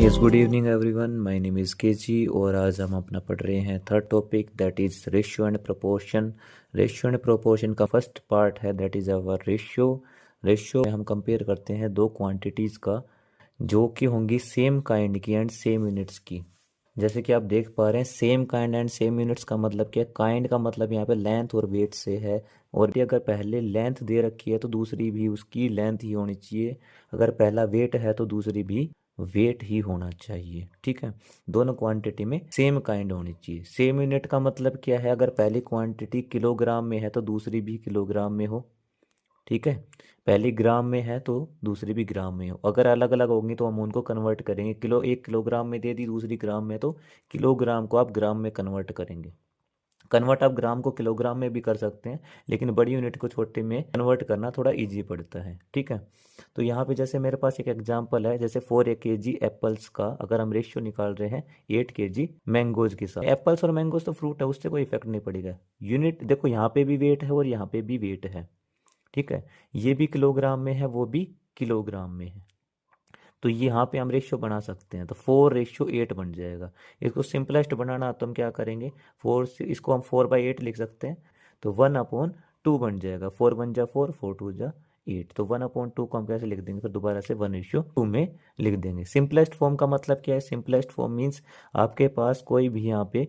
Yes good evening everyone, my name is KG और आज हम अपना पढ़ रहे हैं third topic that is ratio and proportion. Ratio and proportion का फर्स्ट पार्ट है that is our ratio. Ratio में हम कंपेयर करते हैं दो क्वांटिटीज़ का जो कि होंगी सेम काइंड की एंड सेम यूनिट्स की। जैसे कि आप देख पा रहे हैं same kind and same units का मतलब क्या है। काइंड का मतलब यहाँ पे लेंथ और वेट से है, और अगर पहले लेंथ दे रखी है तो दूसरी भी उसकी लेंथ ही होनी चाहिए। अगर पहला वेट है तो दूसरी भी वेट ही होना चाहिए। ठीक है, दोनों क्वांटिटी में सेम काइंड होनी चाहिए। सेम यूनिट का मतलब क्या है, अगर पहली क्वांटिटी किलोग्राम में है तो दूसरी भी किलोग्राम में हो। ठीक है, पहली ग्राम में है तो दूसरी भी ग्राम में हो। अगर अलग अलग होंगी तो हम उनको कन्वर्ट करेंगे। किलो 1 किलोग्राम में दे दी, दूसरी ग्राम में, तो किलोग्राम को आप ग्राम में कन्वर्ट करेंगे। कन्वर्ट आप ग्राम को किलोग्राम में भी कर सकते हैं, लेकिन बड़ी यूनिट को छोटे में कन्वर्ट करना थोड़ा इजी पड़ता है। ठीक है, तो यहाँ पे जैसे मेरे पास एक एग्जांपल है, जैसे 4 kg एप्पल्स का अगर हम रेशियो निकाल रहे हैं 8 kg मैंगोज के साथ। एप्पल्स और मैंगोज तो फ्रूट है, उससे कोई इफेक्ट नहीं पड़ेगा। यूनिट देखो, यहाँ पे भी वेट है और यहाँ पे भी वेट है। ठीक है, ये भी किलोग्राम में है, वो भी किलोग्राम में है, तो यहाँ पे हम रेशियो बना सकते हैं। तो 4:8 बन जाएगा। इसको सिंपलेस्ट बनाना तो हम क्या करेंगे, इसको हम 4/8 लिख सकते हैं, तो 1/2 बन जाएगा। 4 1 जा 4, 4 2 जा 8, तो 1/2 को हम कैसे लिख देंगे, फिर दोबारा से 1:2 में लिख देंगे। सिंपलेस्ट फॉर्म का मतलब क्या है, सिंपलेस्ट फॉर्म मीन्स आपके पास कोई भी यहाँ पे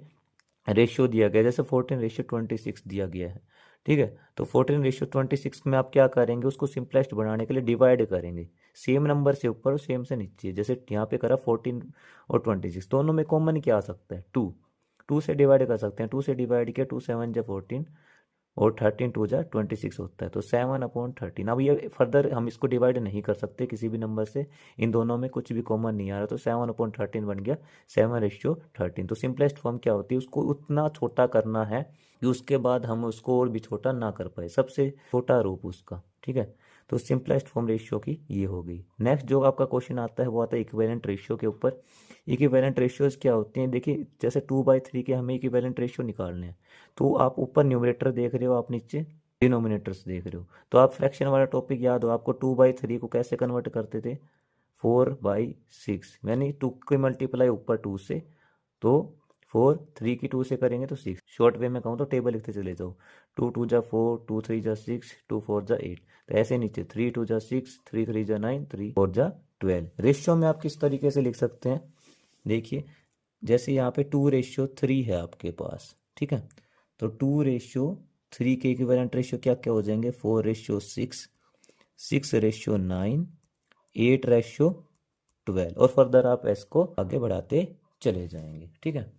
रेशियो दिया गया, जैसे 14:26 दिया गया है। ठीक है, तो 14:26 में आप क्या करेंगे, उसको सिंपलेस्ट बनाने के लिए डिवाइड करेंगे, सेम नंबर से ऊपर और सेम से नीचे। जैसे यहाँ पे करा 14 और 26, दोनों में कॉमन क्या आ सकता है, 2। 2 से डिवाइड कर सकते हैं, 2 से डिवाइड किया 2 7 जा 14 और 13 2 जा 26 होता है, तो 7/13। अब ये फर्दर हम इसको डिवाइड नहीं कर सकते किसी भी नंबर से, इन दोनों में कुछ भी कॉमन नहीं आ रहा, तो 7/13 बन गया 7:13। तो सिंपलेस्ट फॉर्म क्या होती है, उसको उतना छोटा करना है कि उसके बाद हम उसको और भी छोटा ना कर पाए, सबसे छोटा रूप उसका। ठीक है, तो सिंपलेस्ट फॉर्म रेशियो की ये हो गई। नेक्स्ट जो आपका क्वेश्चन आता है वो आता है इक्विवेलेंट रेशियो के ऊपर। इक्विवेलेंट रेशियोज क्या होते हैं, देखिए जैसे 2/3 के हमें इक्विवेलेंट रेशियो निकालने हैं, तो आप ऊपर न्यूमरेटर देख रहे हो, आप नीचे डिनोमिनेटर्स देख रहे हो। तो आप फ्रैक्शन वाला टॉपिक याद हो आपको, 2/3 को कैसे कन्वर्ट करते थे, 4/6, यानी 2 की मल्टीप्लाई ऊपर 2 से, तो 4, 3 की 2 से करेंगे तो 6। शॉर्ट वे में कहूँ तो टेबल लिखते चले जाओ, 2 2 जा 4, 2 3 जा 6, 2 4 जा 8, तो ऐसे नीचे 3 2 जा 6, 3 3 जा 9, 3 4 जा 12। रेशियो में आप किस तरीके से लिख सकते हैं, देखिए जैसे यहाँ पे 2:3 है आपके पास। ठीक है, तो 2:3 के इक्विवेलेंट रेशियो क्या क्या हो जाएंगे, 4:6, 6:9, 8:12, और फर्दर आप इसको आगे बढ़ाते चले जाएंगे। ठीक है,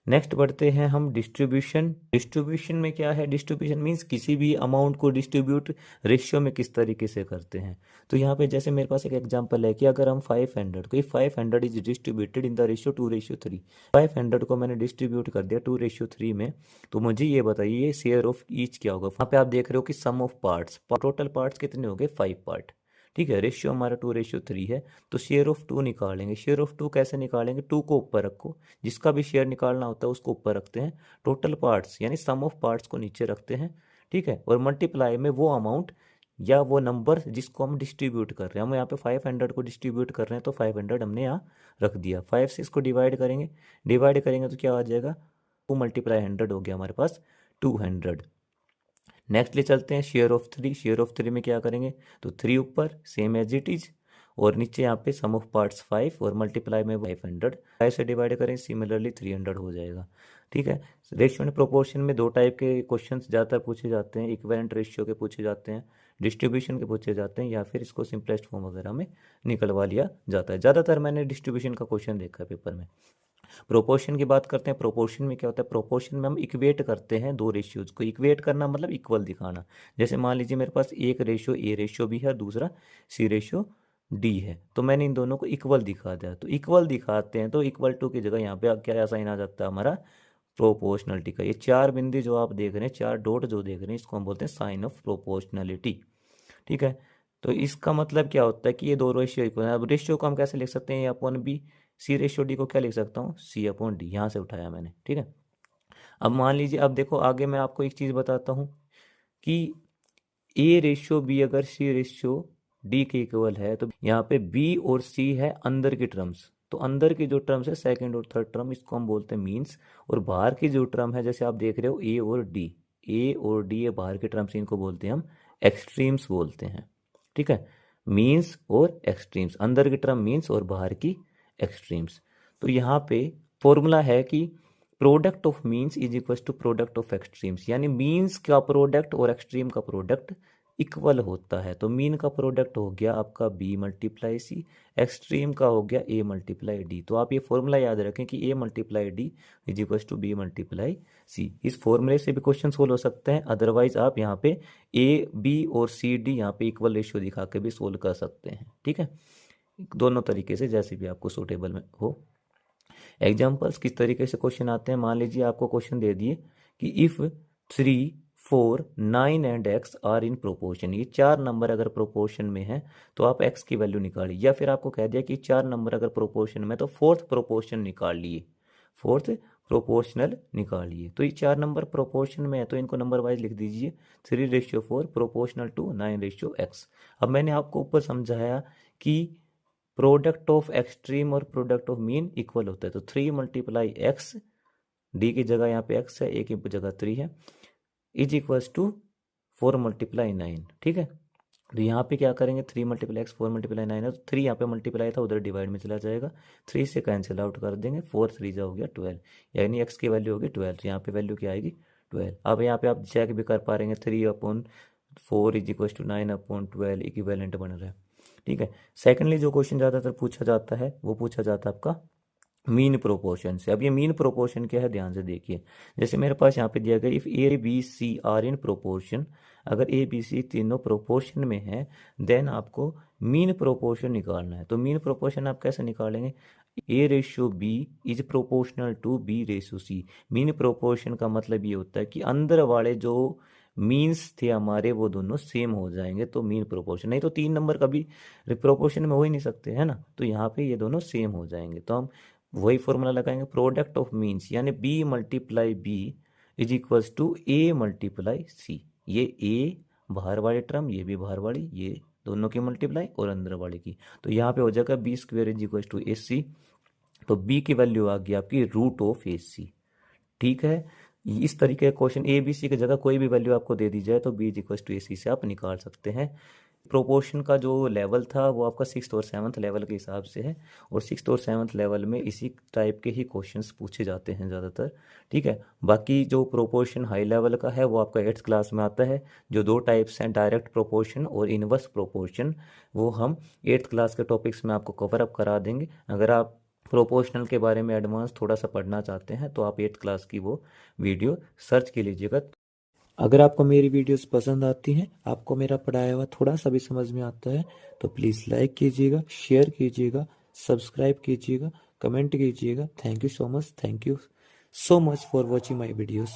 नेक्स्ट बढ़ते हैं हम डिस्ट्रीब्यूशन। डिस्ट्रीब्यूशन में क्या है, डिस्ट्रीब्यूशन मीन्स किसी भी अमाउंट को डिस्ट्रीब्यूट रेशियो में किस तरीके से करते हैं। तो यहाँ पे जैसे मेरे पास एक एग्जांपल है कि अगर हम 500 को, 500 is distributed in the ratio 2:3, 500 को मैंने डिस्ट्रीब्यूट कर दिया 2:3 में, तो मुझे ये बताइए शेयर ऑफ ईच क्या होगा। वहाँ पे आप देख रहे हो कि सम ऑफ पार्ट्स, टोटल पार्ट्स कितने हो गए, 5 पार्ट। ठीक है, रेशियो हमारा 2:3 है, तो शेयर ऑफ 2 निकालेंगे। शेयर ऑफ 2 कैसे निकालेंगे, 2 को ऊपर रखो, जिसका भी शेयर निकालना होता है उसको ऊपर रखते हैं, टोटल पार्ट्स यानी सम ऑफ पार्ट्स को नीचे रखते हैं। ठीक है, और मल्टीप्लाई में वो अमाउंट या वो नंबर जिसको हम डिस्ट्रीब्यूट कर रहे हैं। हम यहाँ पे 500 को डिस्ट्रीब्यूट कर रहे हैं, तो 500 हमने यहाँ रख दिया। 5 से इसको डिवाइड करेंगे, डिवाइड करेंगे तो क्या आ जाएगा, 2 × 100 हो गया हमारे पास 200। नेक्स्ट ले चलते हैं शेयर ऑफ 3। शेयर ऑफ 3 में क्या करेंगे, तो 3 ऊपर सेम एज इट इज, और नीचे यहाँ पे सम ऑफ पार्ट्स 5 और मल्टीप्लाई में 500, 5 से डिवाइड करें सिमिलरली 300 हो जाएगा। ठीक है, रेशियो एंड प्रोपोर्शन में दो टाइप के क्वेश्चंस ज़्यादातर पूछे जाते हैं, इक्विवेलेंट रेशियो के पूछे जाते हैं, डिस्ट्रीब्यूशन के पूछे जाते हैं, या फिर इसको सिंपलेस्ट फॉर्म वगैरह में निकलवा लिया जाता है। ज़्यादातर मैंने डिस्ट्रीब्यूशन का क्वेश्चन देखा है पेपर में। प्रोपोर्शन की बात करते हैं। प्रोपोर्शन में क्या होता है, प्रोपोर्शन में हम इक्वेट करते हैं दो रेशियोज को। इक्वेट करना मतलब इक्वल दिखाना। जैसे मान लीजिए मेरे पास एक रेशियो ए रेशियो भी है और दूसरा सी रेशियो डी है, तो मैंने इन दोनों को इक्वल दिखा दिया। तो इक्वल दिखाते हैं तो इक्वल टू की जगह यहाँ पे क्या साइन आ जाता है हमारा, प्रोपोर्शनलिटी का। ये 4 बिंदु जो आप देख रहे हैं, 4 डॉट जो देख रहे हैं, इसको हम बोलते हैं साइन ऑफ प्रोपोर्शनलिटी। ठीक है, तो इसका मतलब क्या होता है कि ये दो रेशियो इक्वल है। अब रेशियो को हम कैसे लिख सकते हैं, ए अपॉन बी। सी रेशियो डी को क्या लिख सकता हूँ, सी अपॉन डी, यहाँ से उठाया मैंने। ठीक है, अब मान लीजिए, अब देखो आगे मैं आपको एक चीज़ बताता हूँ कि ए रेशियो बी अगर सी रेशियो डी के इक्वल है, तो यहाँ पे बी और सी है अंदर की टर्म्स, तो अंदर की जो टर्म्स है सेकंड और थर्ड टर्म, इसको हम बोलते हैं मीन्स। और बाहर की जो टर्म है, जैसे आप देख रहे हो ए और डी, ए और डी ये बाहर के टर्म्स, इनको बोलते हैं हम एक्सट्रीम्स बोलते हैं। ठीक है, मीन्स और एक्सट्रीम्स, अंदर की टर्म मीन्स और बाहर की एक्सट्रीम्स। तो यहाँ पे फॉर्मूला है कि product of means is equal to product of extremes, यानी मीन्स का प्रोडक्ट और एक्सट्रीम का प्रोडक्ट इक्वल होता है। तो मीन का प्रोडक्ट हो गया आपका बी मल्टीप्लाई सी, एक्सट्रीम का हो गया ए मल्टीप्लाई डी। तो आप ये फॉर्मूला याद रखें कि A multiply D is equal to B multiply C. इस फॉर्मूले से भी क्वेश्चन सोल्व हो सकते हैं, अदरवाइज आप यहाँ पे ए बी और सी डी यहाँ पे इक्वल रेशियो दिखा के भी सोल्व कर सकते हैं। ठीक है, दोनों तरीके से जैसे भी आपको सूटेबल में हो। एग्जाम्पल्स किस तरीके से क्वेश्चन आते हैं, मान लीजिए आपको क्वेश्चन दे दिए कि if 3, 4, 9 and x are in proportion, ये चार नंबर अगर प्रोपोर्शन में है तो आप x की वैल्यू निकालिए। या फिर आपको कह दिया कि चार नंबर अगर प्रोपोर्शन में तो फोर्थ प्रोपोर्शन निकालिए, फोर्थ प्रोपोर्शनल निकालिए। तो ये चार नंबर प्रोपोर्शन में है तो इनको नंबर वाइज लिख दीजिए, 3:4 प्रोपोर्शनल टू 9:x। अब मैंने आपको ऊपर समझाया कि प्रोडक्ट ऑफ एक्सट्रीम और प्रोडक्ट ऑफ मीन इक्वल होता है। तो 3 मल्टीप्लाई एक्स, डी की जगह यहाँ पे x है, ए की जगह 3 है, इज इक्वल्स टू 4 मल्टीप्लाई 9। ठीक है, तो यहाँ पे क्या करेंगे, 3 मल्टीप्लाई एक्स 4 मल्टीप्लाई 9 है, तो 3 यहाँ पे मल्टीप्लाई था उधर डिवाइड में चला जाएगा, 3 से कैंसिल आउट कर देंगे, 4 3 जा हो गया 12, यानी x की वैल्यू होगी 12। तो यहाँ पे वैल्यू क्या आएगी 12। अब यहाँ पे आप चेक भी कर पा रहे हैं, 3/4 इज इक्वल टू 9/12 इक्विवेलेंट बन रहा है। ठीक है, सेकेंडली जो क्वेश्चन ज़्यादातर पूछा जाता है वो पूछा जाता है आपका मीन प्रोपोर्शन से। अब ये मीन प्रोपोर्शन क्या है, ध्यान से देखिए। जैसे मेरे पास यहाँ पे दिया गया if A B C are in proportion, अगर ए बी सी तीनों प्रोपोर्शन में है देन आपको मीन प्रोपोर्शन निकालना है। तो मीन प्रोपोर्शन आप कैसे निकालेंगे, A ratio B is proportional to B ratio C. Mean proportion का मतलब ये होता है कि अंदर वाले जो मीन्स थे हमारे वो दोनों सेम हो जाएंगे, तो मीन प्रोपोर्शन। नहीं तो तीन नंबर कभी प्रोपोर्शन में हो ही नहीं सकते, है ना। तो यहाँ पे ये दोनों सेम हो जाएंगे, तो हम वही फॉर्मूला लगाएंगे, प्रोडक्ट ऑफ मीन्स यानी B multiply B is equals to A multiply C. ये ए बाहर वाली टर्म, ये भी बाहर वाली, ये दोनों की मल्टीप्लाई और अंदर वाले की। तो यहाँ पे हो जाएगा B square is equals to A C. तो बी की वैल्यू आ गई आपकी रूट ऑफ ए सी। ठीक है, इस तरीके का क्वेश्चन ए बी सी की जगह कोई भी वैल्यू आपको दे दी जाए तो B is equal to A सी से आप निकाल सकते हैं। प्रोपोर्शन का जो लेवल था वो आपका 6th और 7th लेवल के हिसाब से है, और 6th और 7th लेवल में इसी टाइप के ही क्वेश्चंस पूछे जाते हैं ज़्यादातर। ठीक है, बाकी जो प्रोपोर्शन हाई लेवल का है वो आपका 8th क्लास में आता है। जो दो टाइप्स हैं, डायरेक्ट प्रोपोर्शन और इनवर्स प्रोपोर्शन, वो हम 8th क्लास के टॉपिक्स में आपको कवर अप करा देंगे। अगर आप प्रोपोर्शनल के बारे में एडवांस थोड़ा सा पढ़ना चाहते हैं तो आप 8th क्लास की वो वीडियो सर्च कर लीजिएगा। अगर आपको मेरी वीडियोस पसंद आती हैं, आपको मेरा पढ़ाया हुआ थोड़ा सा भी समझ में आता है, तो प्लीज़ लाइक कीजिएगा, शेयर कीजिएगा, सब्सक्राइब कीजिएगा, कमेंट कीजिएगा। Thank you so much, thank you so much for watching my videos.